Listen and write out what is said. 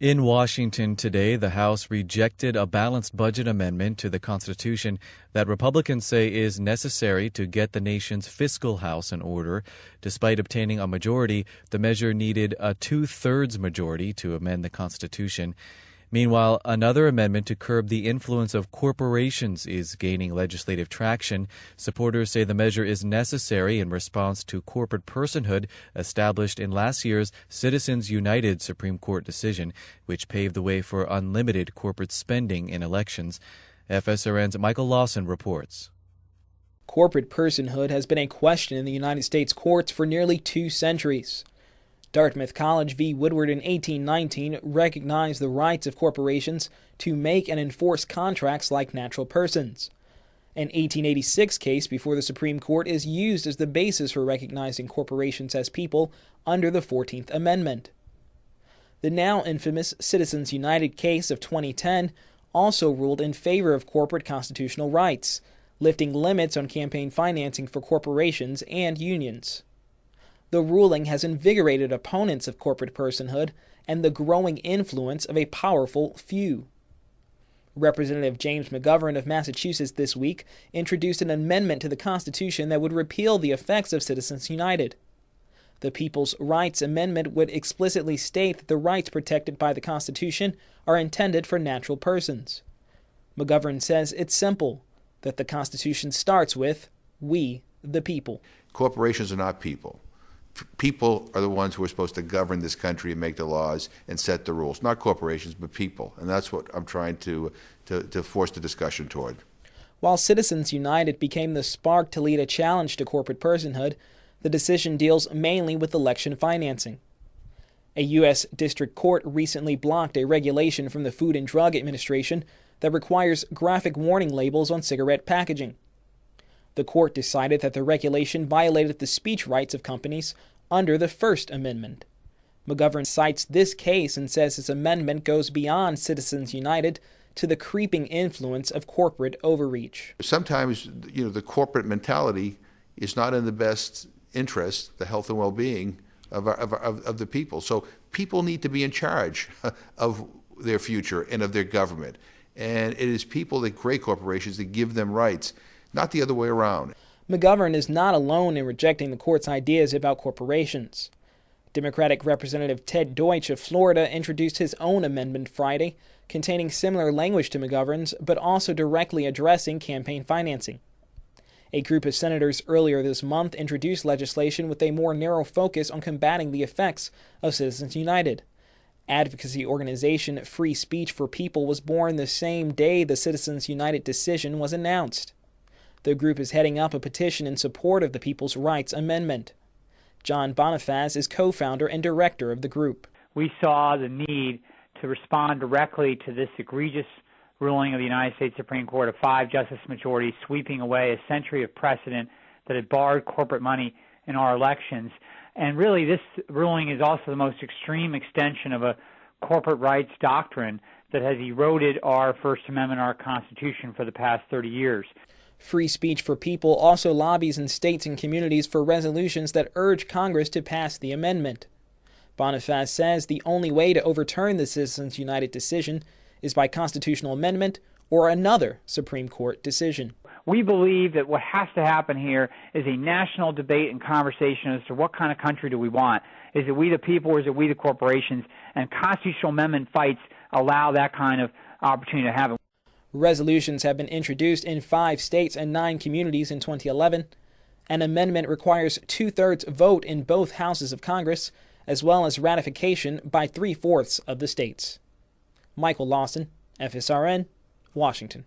In Washington today, the House rejected a balanced budget amendment to the Constitution that Republicans say is necessary to get the nation's fiscal house in order. Despite obtaining a majority, the measure needed a two-thirds majority to amend the Constitution. Meanwhile, another amendment to curb the influence of corporations is gaining legislative traction. Supporters say the measure is necessary in response to corporate personhood established in last year's Citizens United Supreme Court decision, which paved the way for unlimited corporate spending in elections. FSRN's Michael Lawson reports. Corporate personhood has been a question in the United States courts for nearly 2 centuries. Dartmouth College v. Woodward in 1819 recognized the rights of corporations to make and enforce contracts like natural persons. An 1886 case before the Supreme Court is used as the basis for recognizing corporations as people under the 14th Amendment. The now infamous Citizens United case of 2010 also ruled in favor of corporate constitutional rights, lifting limits on campaign financing for corporations and unions. The ruling has invigorated opponents of corporate personhood and the growing influence of a powerful few. Representative James McGovern of Massachusetts this week introduced an amendment to the Constitution that would repeal the effects of Citizens United. The People's Rights Amendment would explicitly state that the rights protected by the Constitution are intended for natural persons. McGovern says it's simple, that the Constitution starts with, "We, the people." Corporations are not people. People are the ones who are supposed to govern this country and make the laws and set the rules. Not corporations, but people. And that's what I'm trying to force the discussion toward. While Citizens United became the spark to lead a challenge to corporate personhood, the decision deals mainly with election financing. A U.S. District Court recently blocked a regulation from the Food and Drug Administration that requires graphic warning labels on cigarette packaging. The court decided that the regulation violated the speech rights of companies under the First Amendment. McGovern cites this case and says his amendment goes beyond Citizens United to the creeping influence of corporate overreach. Sometimes, the corporate mentality is not in the best interest, the health and well-being of the people. So people need to be in charge of their future and of their government. And it is people that create corporations that give them rights, not the other way around. McGovern is not alone in rejecting the court's ideas about corporations. Democratic Representative Ted Deutsch of Florida introduced his own amendment Friday, containing similar language to McGovern's, but also directly addressing campaign financing. A group of senators earlier this month introduced legislation with a more narrow focus on combating the effects of Citizens United. Advocacy organization Free Speech for People was born the same day the Citizens United decision was announced. The group is heading up a petition in support of the People's Rights Amendment. John Bonifaz is co-founder and director of the group. We saw the need to respond directly to this egregious ruling of the United States Supreme Court, a 5-justice majority sweeping away a century of precedent that had barred corporate money in our elections. And really, this ruling is also the most extreme extension of a corporate rights doctrine that has eroded our First Amendment, our Constitution, for the past 30 years. Free Speech for People also lobbies in states and communities for resolutions that urge Congress to pass the amendment. Bonifaz says the only way to overturn the Citizens United decision is by constitutional amendment or another Supreme Court decision. We believe that what has to happen here is a national debate and conversation as to what kind of country do we want. Is it we the people or is it we the corporations? And constitutional amendment fights allow that kind of opportunity to happen. Resolutions have been introduced in 5 states and 9 communities in 2011. An amendment requires 2/3 vote in both houses of Congress, as well as ratification by 3/4 of the states. Michael Lawson, FSRN, Washington.